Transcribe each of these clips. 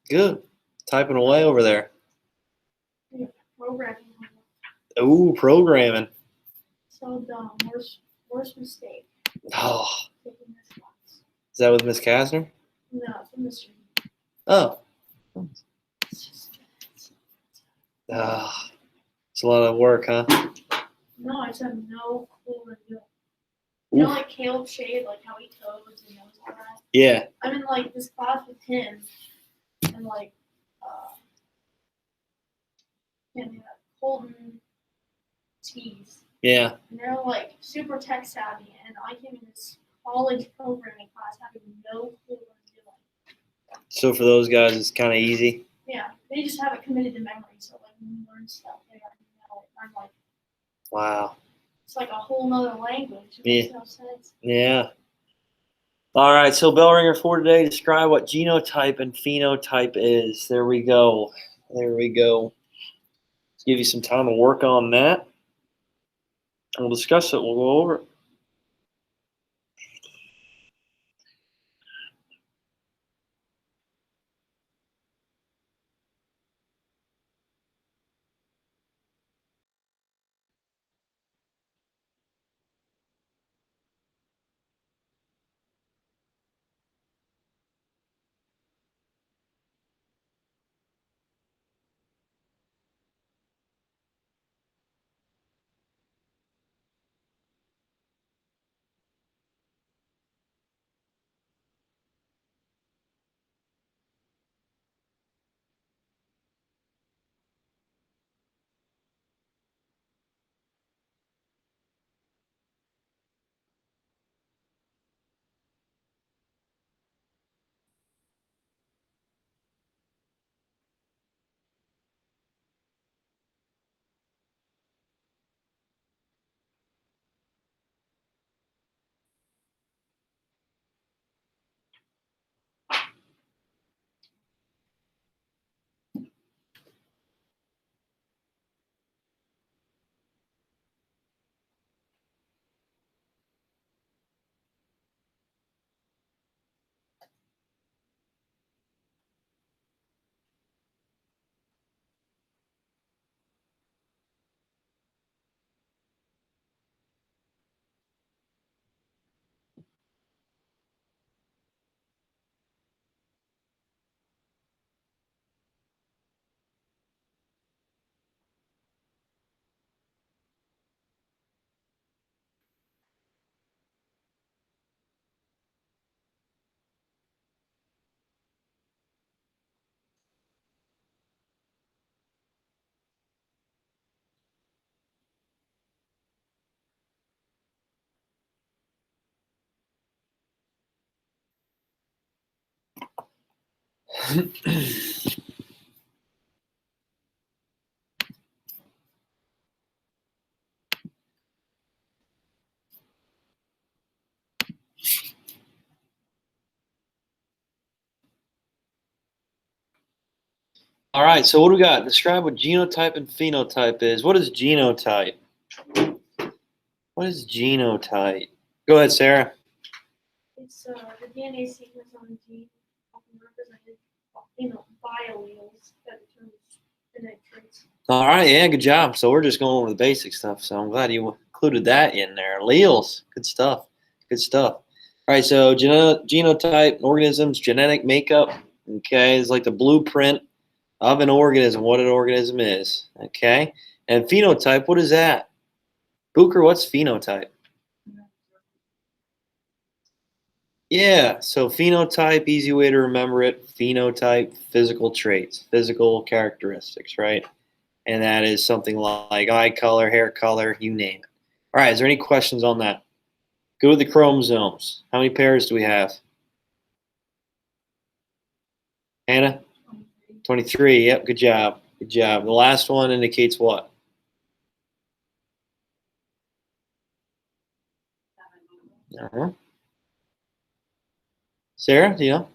Good. Typing away over there. Yeah, programming. Ooh, programming. So dumb. Worst mistake. Oh, Taking this class. is that with Miss Kastner? No, it's a mystery. Oh. It's just It's a lot of work, huh? no, I just have no clue what I'm doing. You know, like Caleb Shade, like how he codes and knows all that. Yeah. I'm in like this class with him, and like, and Colton Tees. Yeah. And they're like super tech savvy, and I came in this college programming class having no clue what I'm doing. So for those guys, it's kind of easy. Yeah, they just have it committed to memory, so like when you learn stuff, they already know it. I'm like, Wow. it's like a whole nother language. It makes no sense. Yeah. All right, so bell ringer for today. Describe what genotype and phenotype is. There we go. There we go. Let's give you some time to work on that. And we'll discuss it. We'll go over it. All right, so what do we got? Describe what genotype and phenotype is. What is genotype? What is genotype? Go ahead, Sarah. It's the DNA sequence on the gene, often represented bialleles that determines genetic traits. All right, yeah, good job. So we're just going over the basic stuff. So I'm glad you included that in there. Alleles, good stuff. Good stuff. All right, so genotype, organisms, genetic makeup. Okay, it's like the blueprint of an organism, what an organism is. Okay, and phenotype, what is that? Booker, what's phenotype? Yeah, so phenotype, easy way to remember it. Phenotype, physical traits, physical characteristics, right? And that is something like eye color, hair color, you name it. All right, is there any questions on that? Go to the chromosomes. How many pairs do we have? Hannah? 23. Yep, good job. Good job. The last one indicates what? Uh-huh. Sarah, do you know?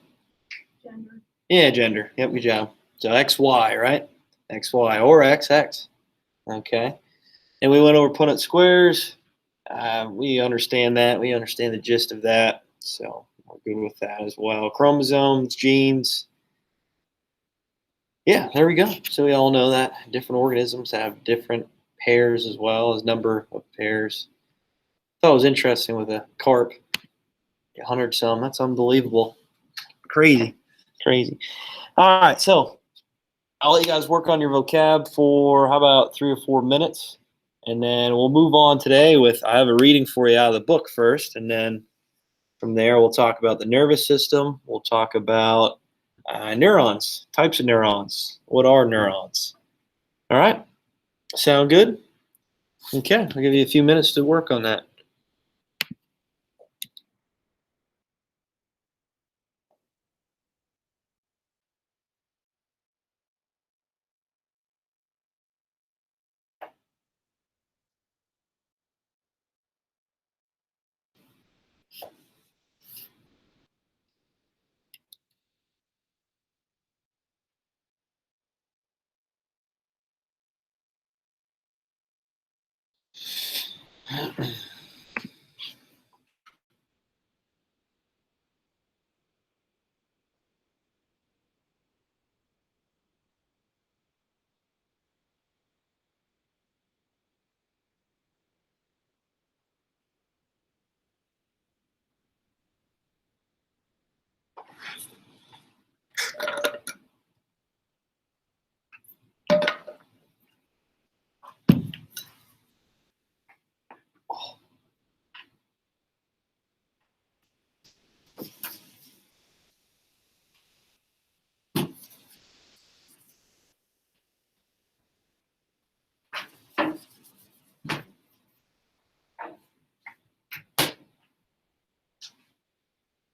Gender. Yeah, gender. Yep, good job. So XY, right? XY or XX. Okay. And we went over Punnett squares. We understand that. We understand the gist of that. So we're good with that as well. Chromosomes, genes. Yeah, there we go. So we all know that different organisms have different pairs as well as number of pairs. Thought it was interesting with a carp, 100 some. That's unbelievable. Crazy, crazy. All right, so I'll let you guys work on your vocab for how about 3 or 4 minutes, and then we'll move on today with I have a reading for you out of the book first, and then from there we'll talk about the nervous system. We'll talk about neurons, types of neurons. What are neurons? All right, sound good? Okay, I'll give you a few minutes to work on that.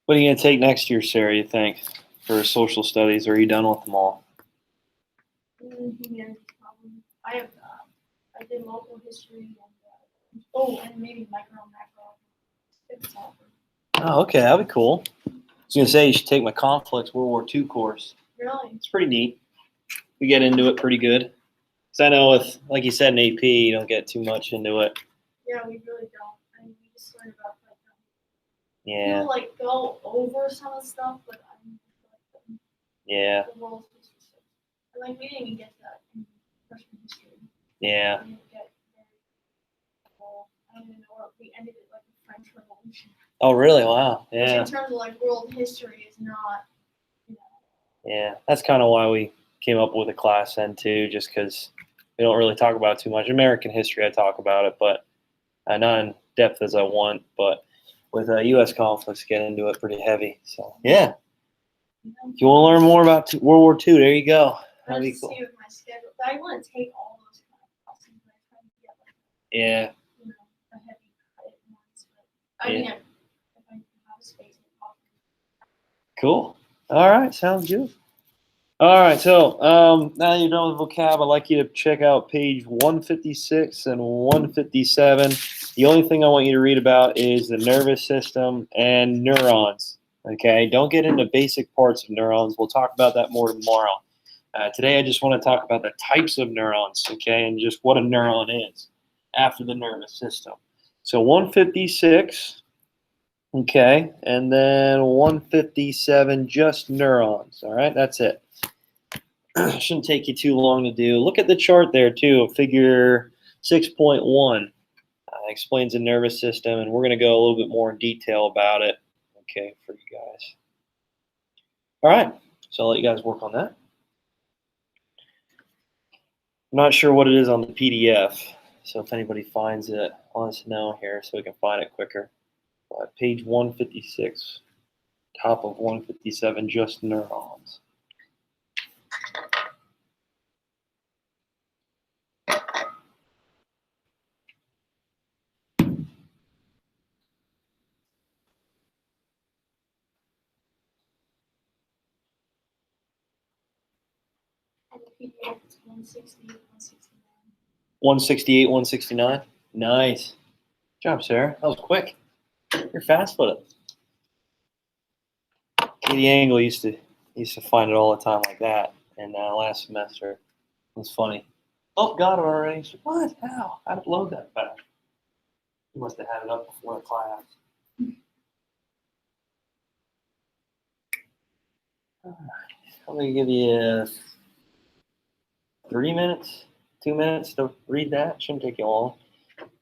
What are you going to take next year, Sarah, you think, for social studies? Or are you done with them all? Humanities probably. I did local history and maybe micro and macro. It's all. Oh, okay, that'd be cool. I was going to say you should take my conflicts World War II course. Really? It's pretty neat. We get into it pretty good. Because I know with, like you said, in AP, you don't get too much into it. Yeah, we really don't. I mean, we just learn about Yeah. We'll like go over some of the stuff, but I mean, Yeah. the world history stuff. And, like we didn't even get that in freshman history. Yeah. We didn't get very well. I don't even know where we ended it like the French Revolution. Oh, really? Wow. Which Yeah. in terms of like world history is not, you know. Yeah. That's kind of why we came up with a class then, too, just because we don't really talk about it too much. American history, I talk about it, but not in depth as I want. But with U.S. conflicts, get into it pretty heavy. So, yeah. If you want to learn more about World War II, there you go. That'd be cool. See with my schedule. But I want to take all those kind of classes, but I try to get like Yeah. you know a heavy credit ones. But I mean, if I have a space, Cool. All right, sounds good. All right, so now you're done with vocab, I'd like you to check out page 156 and 157. The only thing I want you to read about is the nervous system and neurons. Okay, don't get into basic parts of neurons. We'll talk about that more tomorrow. Today, I just want to talk about the types of neurons, okay, and just what a neuron is after the nervous system. So 156, okay, and then 157, just neurons. All right, that's it. Shouldn't take you too long to do. Look at the chart there too. Figure 6.1 explains the nervous system, and we're going to go a little bit more in detail about it. Okay, for you guys. All right, so I'll let you guys work on that. I'm not sure what it is on the PDF, so if anybody finds it, let us know here so we can find it quicker. Page 156, top of 157, just neurons. the PDF is 168, 169. 168, 169. Nice. Good job, Sarah. That was quick. You're fast with it. Katie Angle used to find it all the time like that. And last semester, it was funny. Oh, got it already. She said, what? How? How'd it load that fast? You must have had it up before the class. All right. I'm going to give you 3 minutes, 2 minutes to read that. Shouldn't take you long.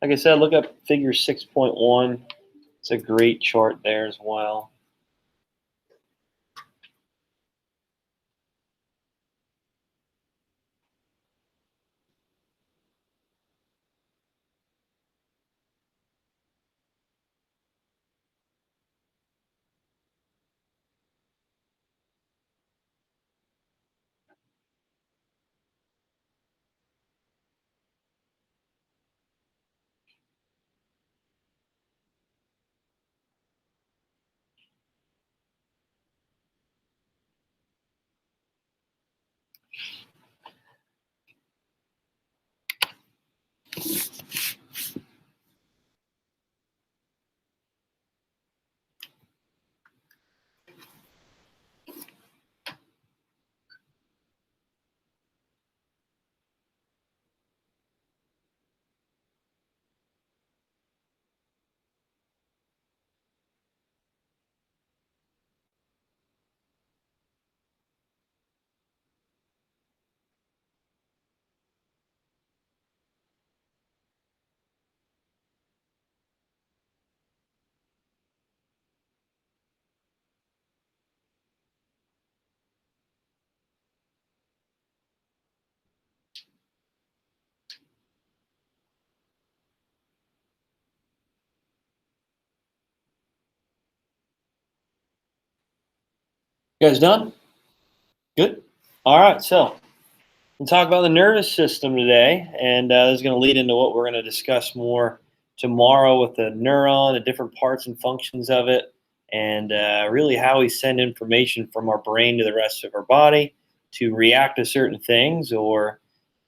Like I said, look up figure 6.1. It's a great chart there as well. You guys done? Good. All right, so we'll talk about the nervous system today, and this is going to lead into what we're going to discuss more tomorrow with the neuron, the different parts and functions of it, and really how we send information from our brain to the rest of our body to react to certain things or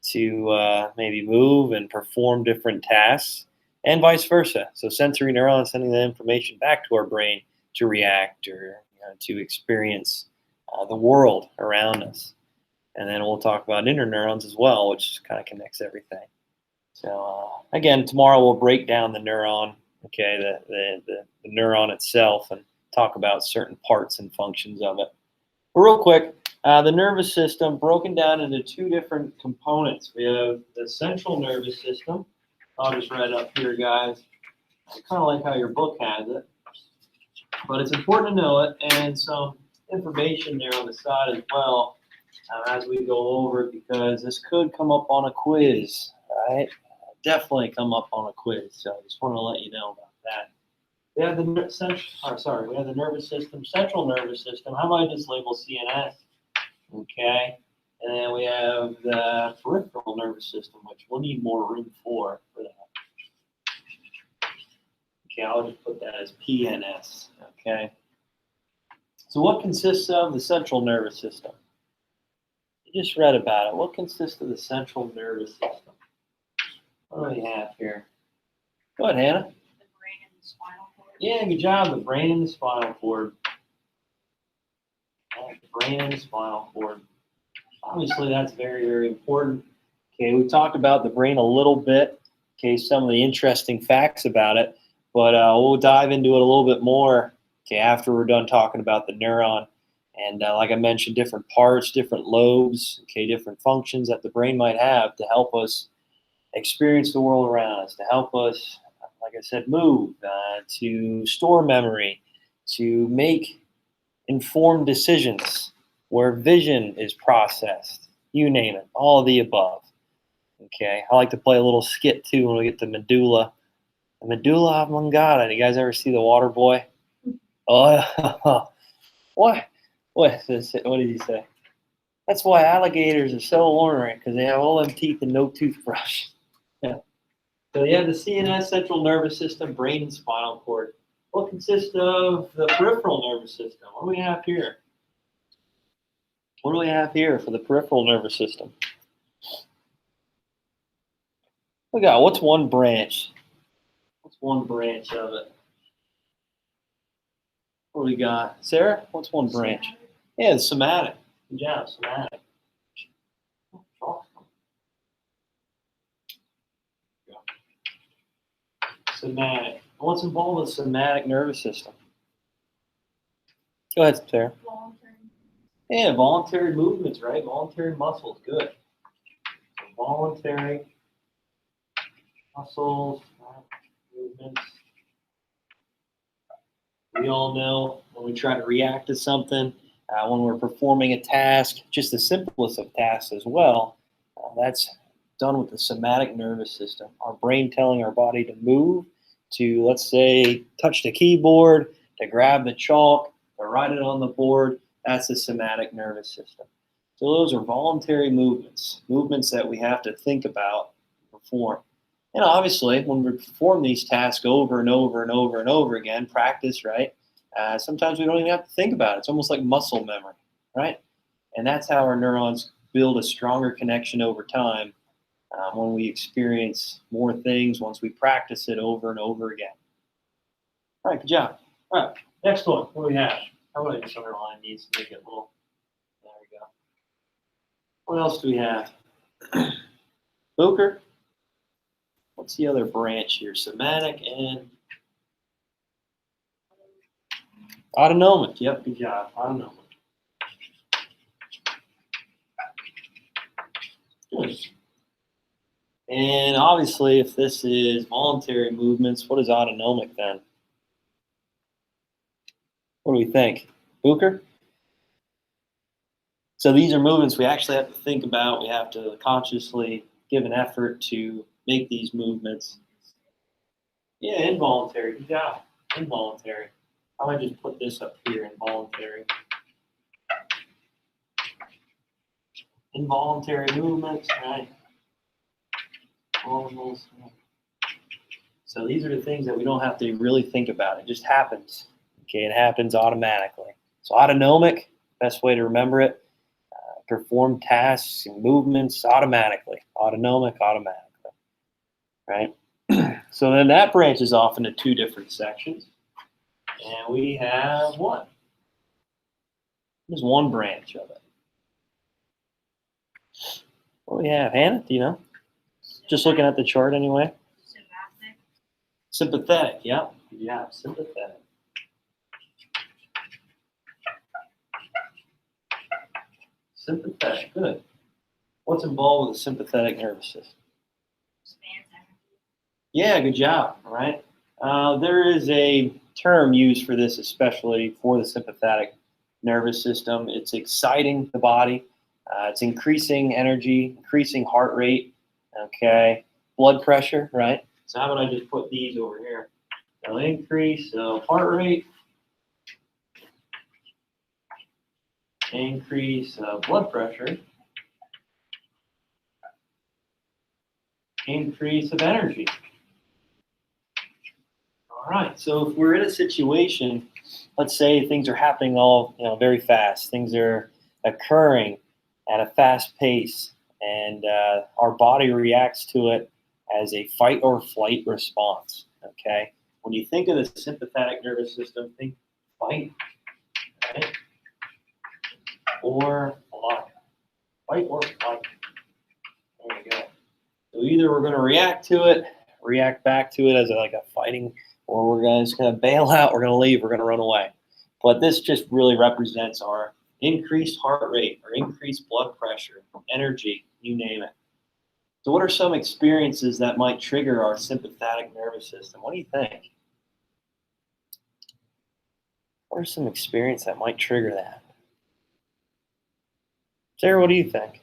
to maybe move and perform different tasks, and vice versa. So sensory neurons sending the information back to our brain to react or to experience the world around us. And then we'll talk about interneurons as well, which kind of connects everything. So again, tomorrow we'll break down the neuron, okay, the neuron itself, and talk about certain parts and functions of it. But real quick, the nervous system broken down into two different components. We have the central nervous system. I'll just write it up here, guys. It's kind of like how your book has it, but it's important to know it, and some information there on the side as well as we go over it, because this could come up on a quiz, right? Definitely come up on a quiz. So I just want to let you know about that. We have the we have the nervous system, central nervous system. How about I just label CNS? Okay. And then we have the peripheral nervous system, which we'll need more room for that. Okay, I'll just put that as PNS. Okay. So what consists of the central nervous system? You just read about it. What consists of the central nervous system? What do we have here? Go ahead, Hannah. The brain and the spinal cord. Yeah, good job. The brain and the spinal cord. The brain and the spinal cord. Obviously, that's very, very important. Okay, we talked about the brain a little bit. Okay, some of the interesting facts about it, but we'll dive into it a little bit more. Okay, after we're done talking about the neuron, and like I mentioned, different parts, different lobes. Okay, different functions that the brain might have to help us experience the world around us, to help us, like I said, move, to store memory, to make informed decisions, where vision is processed, you name it, all of the above. Okay, I like to play a little skit too when we get to medulla. The medulla oblongata. You guys ever see The Water Boy? Oh, what? What did he say? That's why alligators are so ornery, because they have all them teeth and no toothbrush. Yeah. So you have the CNS, central nervous system, brain, and spinal cord. What consists of the peripheral nervous system? What do we have here? What do we have here for the peripheral nervous system? We got, what's one branch? What's one branch of it? What do we got? Sarah, what's one branch? Yeah, it's somatic. Good job, somatic. Somatic. What's involved with the somatic nervous system? Go ahead, Sarah. Voluntary. Yeah, voluntary movements, right? Voluntary muscles, good. voluntary muscles, movements. We all know when we try to react to something, when we're performing a task, just the simplest of tasks as well, that's done with the somatic nervous system. Our brain telling our body to move, to, let's say, touch the keyboard, to grab the chalk, to write it on the board. That's the somatic nervous system. So those are voluntary movements, movements that we have to think about, perform. And obviously, when we perform these tasks over and over and over and over again, practice, right? Sometimes we don't even have to think about it. It's almost like muscle memory, right? And that's how our neurons build a stronger connection over time when we experience more things, once we practice it over and over again. All right, good job. All right, next one. What do we have? How about I just underline these to make it a little, there we go. What else do we have? Booker? What's the other branch here? Somatic and autonomic. Yep, good job. Autonomic. Good. And obviously, if this is voluntary movements, what is autonomic then? What do we think? Booker? So these are movements we actually have to think about. We have to consciously give an effort to make these movements. Yeah, involuntary. Good job. Involuntary. I might just put this up here, involuntary. Involuntary movements, right? So these are the things that we don't have to really think about. It just happens. Okay, it happens automatically. So autonomic, best way to remember it, perform tasks and movements automatically. Autonomic, automatically, right? So then that branches off into two different sections. And we have one. There's one branch of it. What do we have? Hannah, do you know? Just looking at the chart anyway. Sympathetic, yeah. Yeah, sympathetic. Sympathetic, good. What's involved with the sympathetic nervous system? Yeah, good job, all right? There is a term used for this, especially for the sympathetic nervous system. It's exciting the body. It's increasing energy, increasing heart rate, okay? Blood pressure, right? So how about I just put these over here? It'll increase heart rate, increase blood pressure, increase of energy. All right, so if we're in a situation, let's say things are happening all very fast, things are occurring at a fast pace, and our body reacts to it as a fight or flight response, okay? When you think of the sympathetic nervous system, think fight, right? Or flight. Fight or flight. There you go. So either we're going to react to it, react back to it as like a fighting, or we're just going to bail out, we're going to leave, we're going to run away. But this just really represents our increased heart rate or increased blood pressure, energy, you name it. So what are some experiences that might trigger our sympathetic nervous system? What do you think? What are some experiences that might trigger that? Sarah, what do you think?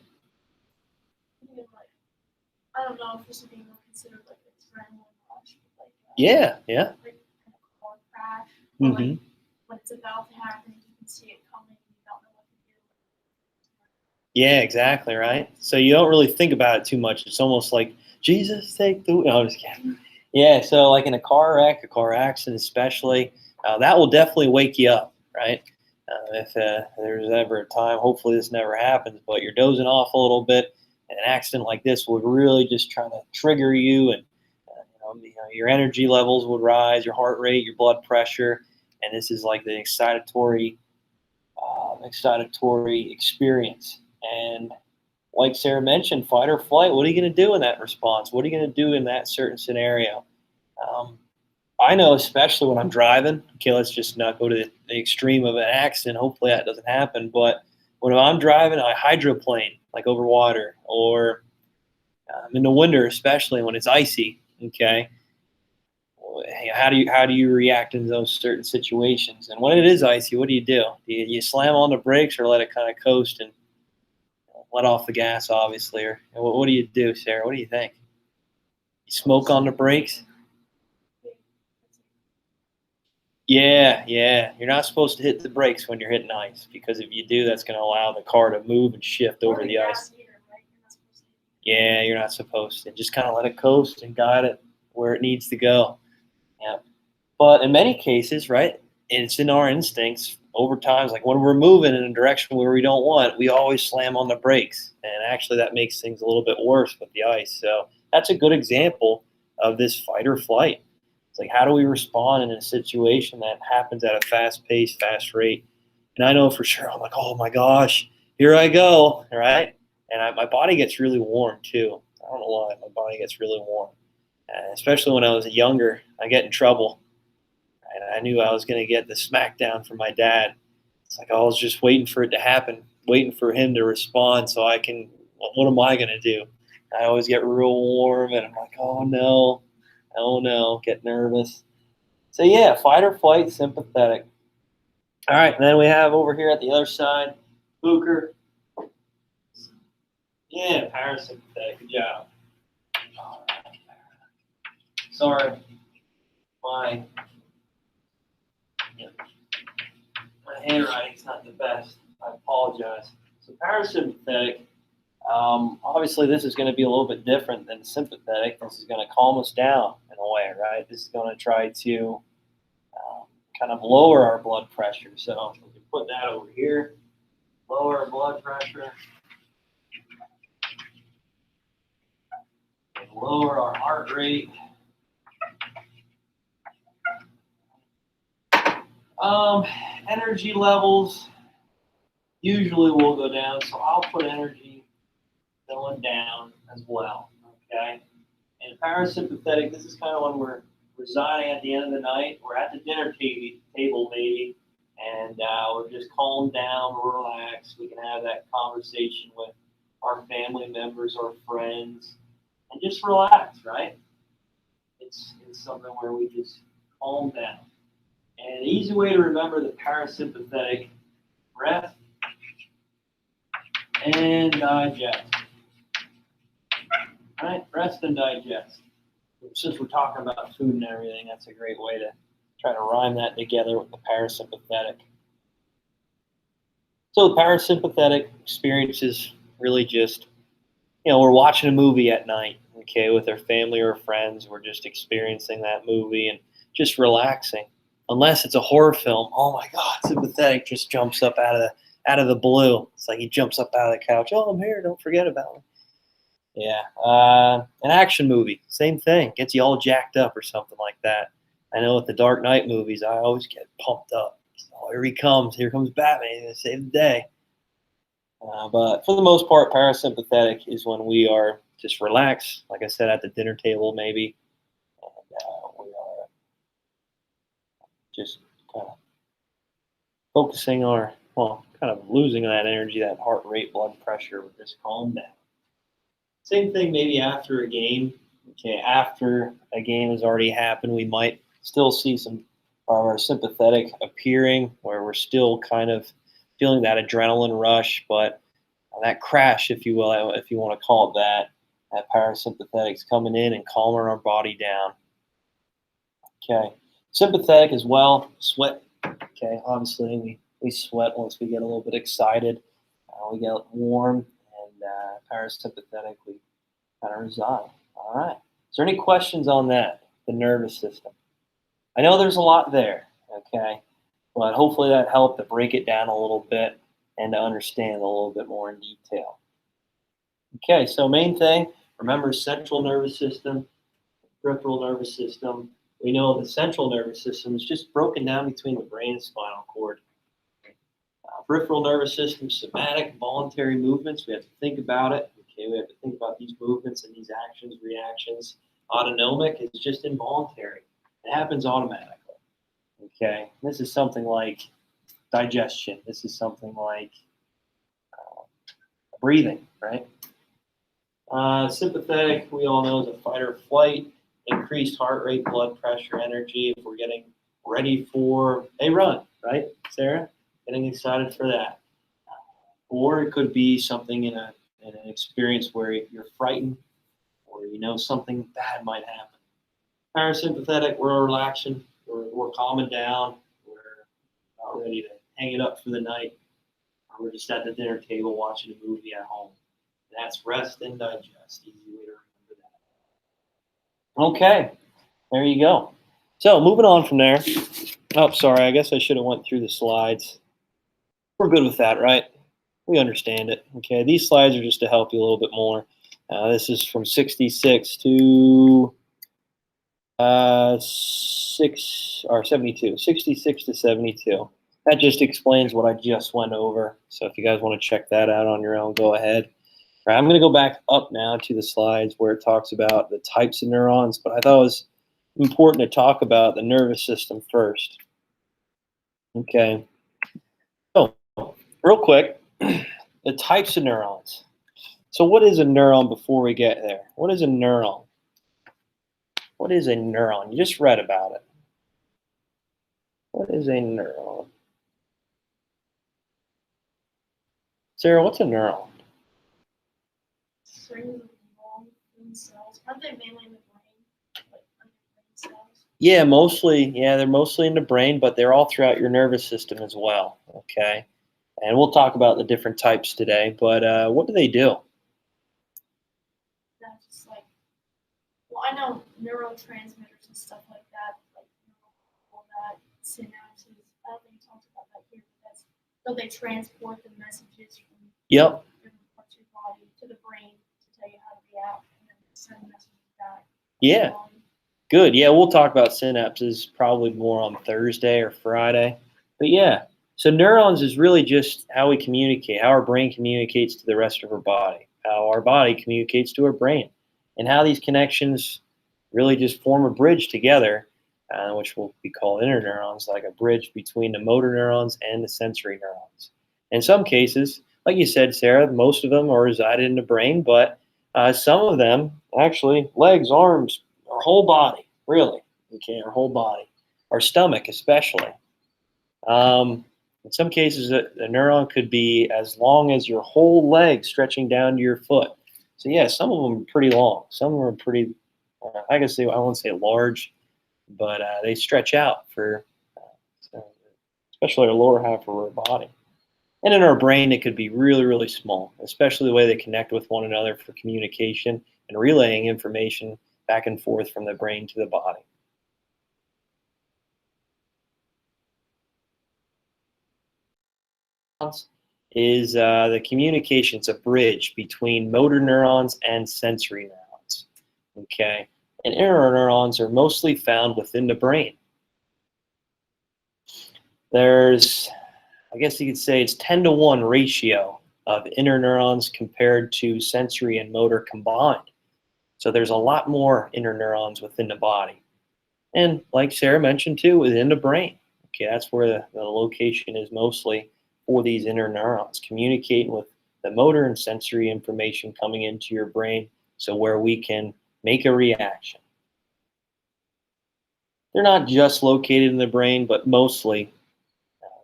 I don't know if this would be considered like adrenaline rush, like Yeah. like a car crash. Or like when it's about to happen, you can see it coming, and you don't know what to do. Yeah, exactly, right? So you don't really think about it too much. It's almost like, Jesus, take the... No, I'm just kidding. Yeah, so like in a car wreck, a car accident especially, that will definitely wake you up, right? If there's ever a time, hopefully this never happens, but you're dozing off a little bit, and an accident like this would really just try to trigger you, and your energy levels would rise, your heart rate, your blood pressure, and this is like the excitatory experience. And like Sarah mentioned, fight or flight, what are you going to do in that response? What are you going to do in that certain scenario? I know, especially when I'm driving, okay, let's just not go to the extreme of an accident. Hopefully that doesn't happen. But when I'm driving, I hydroplane, like over water, or In the winter, especially when it's icy. Okay, how do you react in those certain situations? And when it is icy, what do? You slam on the brakes or let it kind of coast and let off the gas, obviously? Or what do you do, Sarah? What do you think? You smoke on the brakes? Yeah, yeah. You're not supposed to hit the brakes when you're hitting ice, because if you do, that's going to allow the car to move and shift over the ice. Yeah, you're not supposed to. Just kind of let it coast and guide it where it needs to go. Yeah. But in many cases, right, it's in our instincts over times, like when we're moving in a direction where we don't want, we always slam on the brakes. And actually that makes things a little bit worse with the ice. So that's a good example of this fight or flight. It's like, how do we respond in a situation that happens at a fast pace, fast rate? And I know for sure, I'm like, oh my gosh, here I go, right? And my body gets really warm too. I don't know why, my body gets really warm. Especially when I was younger, I get in trouble. And I knew I was going to get the smackdown from my dad. It's like I was just waiting for it to happen, waiting for him to respond so I can, what am I going to do? I always get real warm and I'm like, oh no, get nervous. So yeah, fight or flight, sympathetic. All right, and then we have over here at the other side, Booker. Yeah, parasympathetic, good job. All right. Sorry, my handwriting's not the best. I apologize. So parasympathetic, obviously this is going to be a little bit different than sympathetic. This is going to calm us down in a way, right? This is going to try to kind of lower our blood pressure. So we can put that over here, lower our blood pressure, and lower our heart rate. Energy levels usually will go down, so I'll put energy going down as well, okay? And parasympathetic, this is kind of when we're residing at the end of the night. We're at the dinner table maybe, and we're just calmed down, we're relaxed. We can have that conversation with our family members or friends and just relax, right? It's something where we just calm down. And an easy way to remember the parasympathetic: breath and digest. All right, rest and digest. Since we're talking about food and everything, that's a great way to try to rhyme that together with the parasympathetic. So the parasympathetic experience is really just, we're watching a movie at night, okay, with our family or friends. We're just experiencing that movie and just relaxing. Unless it's a horror film, oh my God, sympathetic just jumps up out of the blue. It's like he jumps up out of the couch. Oh, I'm here. Don't forget about me. Yeah. An action movie, same thing. Gets you all jacked up or something like that. I know with the Dark Knight movies, I always get pumped up. Oh, here he comes. Here comes Batman. He's going to save the day. But for the most part, parasympathetic is when we are just relaxed, like I said, at the dinner table maybe. And we are just kind of focusing kind of losing that energy, that heart rate, blood pressure, with just calm down. Same thing maybe after a game. Okay, after a game has already happened, we might still see some of our sympathetic appearing, where we're still kind of feeling that adrenaline rush, but that crash, if you will, if you want to call it that parasympathetic's coming in and calming our body down. Okay, sympathetic as well, sweat. Okay, obviously we sweat once we get a little bit excited. We get warm, and parasympathetic, we kind of reside. All right. Is there any questions on that, the nervous system? I know there's a lot there, okay, but hopefully that helped to break it down a little bit and to understand a little bit more in detail. Okay, so main thing, remember central nervous system, peripheral nervous system. We know the central nervous system is just broken down between the brain and spinal cord. Peripheral nervous system, somatic, voluntary movements. We have to think about it. Okay, we have to think about these movements and these actions, reactions. Autonomic is just involuntary. It happens automatically. Okay, this is something like digestion. This is something like breathing, right? Sympathetic, we all know, is a fight or flight, increased heart rate, blood pressure, energy. If we're getting ready for a run, right, Sarah? Getting excited for that. Or it could be something in an experience where you're frightened or you know something bad might happen. Parasympathetic, we're relaxing, we're calming down, we're not ready to hang it up for the night, or we're just at the dinner table watching a movie at home. That's rest and digest. Easy way to remember that. Okay, there you go. So moving on from there. Oh, sorry, I guess I should have went through the slides. We're good with that, right? We understand it. Okay, these slides are just to help you a little bit more. This is from 66 to 72, 66 to 72. That just explains what I just went over. So if you guys want to check that out on your own, go ahead. All right, I'm going to go back up now to the slides where it talks about the types of neurons, but I thought it was important to talk about the nervous system first. Okay. So real quick, the types of neurons. So what is a neuron before we get there? What is a neuron? What is a neuron? You just read about it. What is a neuron? Sarah, what's a neuron? Strings of long thin cells. Aren't they mainly in the brain? Like under brain cells? Yeah, mostly. Yeah, they're mostly in the brain, but they're all throughout your nervous system as well. Okay. And we'll talk about the different types today, but what do they do? That's just like, well, I know neurotransmitters and stuff like that, like all that synapses. I don't think you talked about that here, but that's so they transport the messages from Yep. different parts of your body to the brain to tell you how to react, and then send messages back. Yeah. Good. Yeah, we'll talk about synapses probably more on Thursday or Friday. But yeah, so neurons is really just how we communicate, how our brain communicates to the rest of our body, how our body communicates to our brain, and how these connections really just form a bridge together, which will be called interneurons, like a bridge between the motor neurons and the sensory neurons. In some cases, like you said, Sarah, most of them are resided in the brain, but some of them actually, legs, arms, our whole body, really, okay, our whole body, our stomach especially. In some cases, a neuron could be as long as your whole leg stretching down to your foot. So yeah, some of them are pretty long. Some of them are pretty, I guess I won't say large, but they stretch out for, especially our lower half of our body. And in our brain, it could be really, really small, especially the way they connect with one another for communication and relaying information back and forth from the brain to the body. Is the communication. It's a bridge between motor neurons and sensory neurons. Okay, and interneurons are mostly found within the brain. There's, I guess you could say, it's 10-to-1 ratio of interneurons compared to sensory and motor combined. So there's a lot more interneurons within the body. And like Sarah mentioned too, within the brain. Okay, that's where the location is mostly for these interneurons, communicating with the motor and sensory information coming into your brain, so where we can make a reaction. They're not just located in the brain, but mostly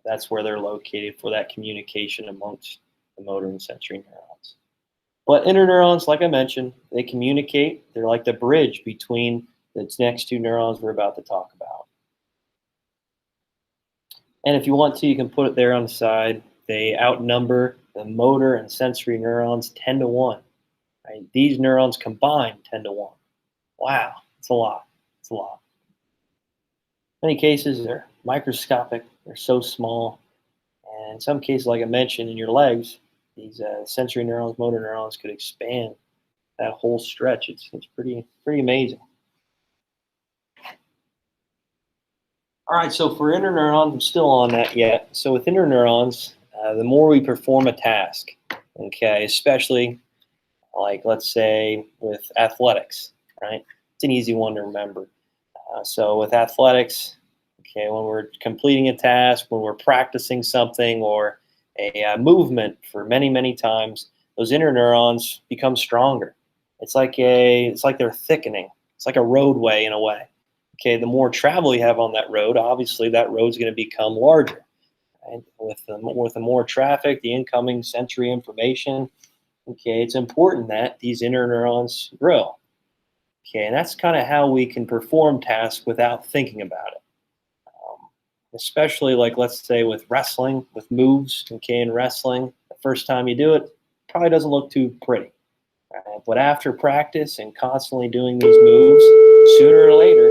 that's where they're located for that communication amongst the motor and sensory neurons. But interneurons, like I mentioned, they communicate. They're like the bridge between the next two neurons we're about to talk about. And if you want to, you can put it there on the side. They outnumber the motor and sensory neurons 10-to-1. Right? These neurons combined 10-to-1. Wow, it's a lot. It's a lot. In many cases, they're microscopic. They're so small. And in some cases, like I mentioned, in your legs, these sensory neurons, motor neurons could expand that whole stretch. It's pretty amazing. All right, so for interneurons, I'm still on that yet. So with interneurons, the more we perform a task, okay, especially like let's say with athletics, right? It's an easy one to remember. So with athletics, okay, when we're completing a task, when we're practicing something or a movement for many, many times, those interneurons become stronger. It's like they're thickening. It's like a roadway in a way. Okay, the more travel you have on that road, obviously that road's going to become larger. Right? With the more traffic, the incoming sensory information. Okay, it's important that these interneurons grow. Okay, and that's kind of how we can perform tasks without thinking about it. Especially like, let's say, with wrestling, with moves. Okay, in wrestling, the first time you do it, probably doesn't look too pretty. Right? But after practice and constantly doing these moves, sooner or later,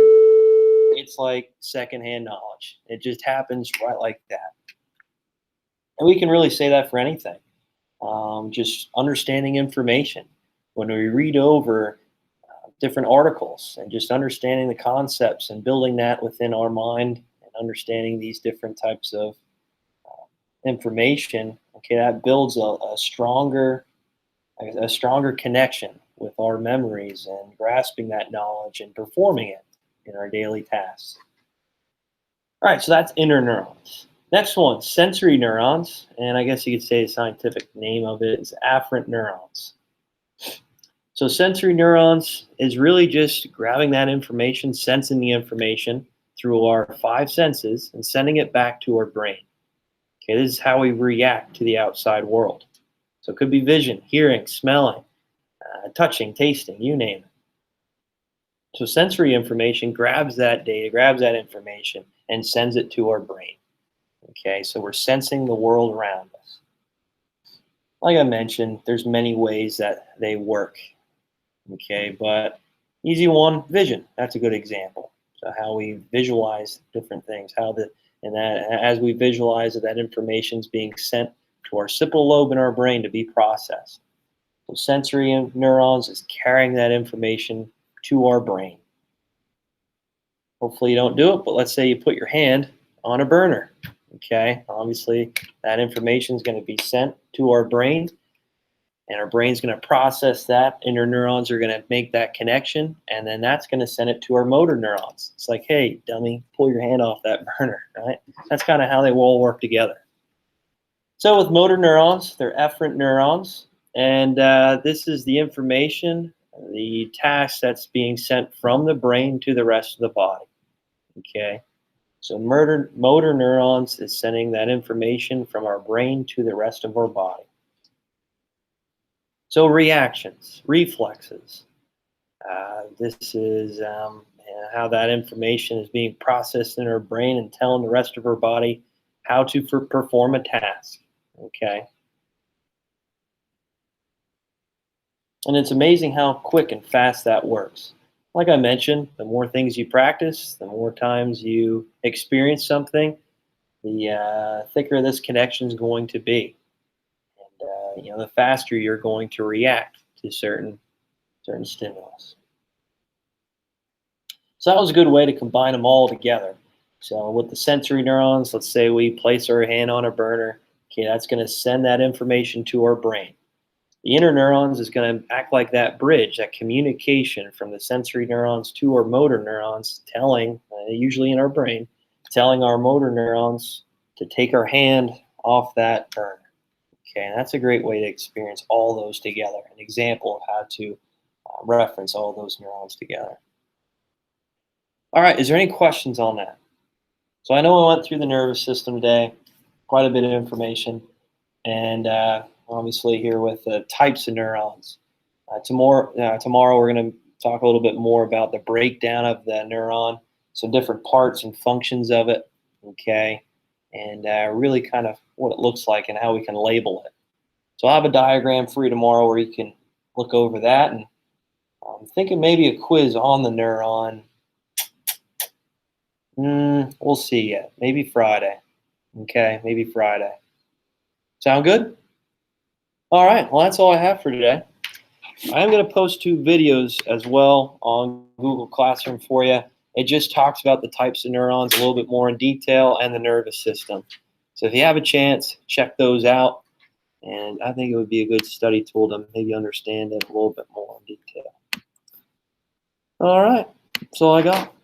it's like secondhand knowledge. It just happens right like that. And we can really say that for anything. Just understanding information. When we read over different articles and just understanding the concepts and building that within our mind and understanding these different types of information, okay, that builds a stronger connection with our memories and grasping that knowledge and performing it in our daily tasks. All right, so that's interneurons. Next one, sensory neurons, and I guess you could say the scientific name of it is afferent neurons. So sensory neurons is really just grabbing that information, sensing the information through our 5 senses and sending it back to our brain. Okay, this is how we react to the outside world. So it could be vision, hearing, smelling, touching, tasting, you name it. So sensory information grabs that data, grabs that information, and sends it to our brain. Okay, so we're sensing the world around us. Like I mentioned, there's many ways that they work. Okay, but easy one, vision. That's a good example. So how we visualize different things, and that as we visualize it, that information is being sent to our occipital lobe in our brain to be processed. So sensory neurons is carrying that information to our brain. Hopefully you don't do it, but let's say you put your hand on a burner. Okay, obviously that information is going to be sent to our brain, and our brain's going to process that. Interneurons are going to make that connection, and then that's going to send it to our motor neurons. It's like, hey, dummy, pull your hand off that burner, right? That's kind of how they all work together. So with motor neurons, they're efferent neurons, and this is the information, the task that's being sent from the brain to the rest of the body. Okay. So motor neurons is sending that information from our brain to the rest of our body. So reactions, reflexes. This is how that information is being processed in our brain and telling the rest of our body how to perform a task. Okay. And it's amazing how quick and fast that works. Like I mentioned, the more things you practice, the more times you experience something, the thicker this connection is going to be. And the faster you're going to react to certain stimulus. So that was a good way to combine them all together. So with the sensory neurons, let's say we place our hand on a burner. Okay, that's going to send that information to our brain. The interneurons is going to act like that bridge, that communication from the sensory neurons to our motor neurons, telling, usually in our brain, telling our motor neurons to take our hand off that burner. Okay, and that's a great way to experience all those together, an example of how to reference all those neurons together. All right, is there any questions on that? So I know I went through the nervous system today, quite a bit of information, and obviously here with the types of neurons. Tomorrow we're going to talk a little bit more about the breakdown of the neuron, so different parts and functions of it, okay, and really kind of what it looks like and how we can label it. So I'll have a diagram for you tomorrow where you can look over that, and I'm thinking maybe a quiz on the neuron. We'll see yet. Maybe Friday. Okay, maybe Friday. Sound good? All right, well, that's all I have for today. I am going to post 2 videos as well on Google Classroom for you. It just talks about the types of neurons a little bit more in detail and the nervous system. So if you have a chance, check those out. And I think it would be a good study tool to maybe understand it a little bit more in detail. All right, that's all I got.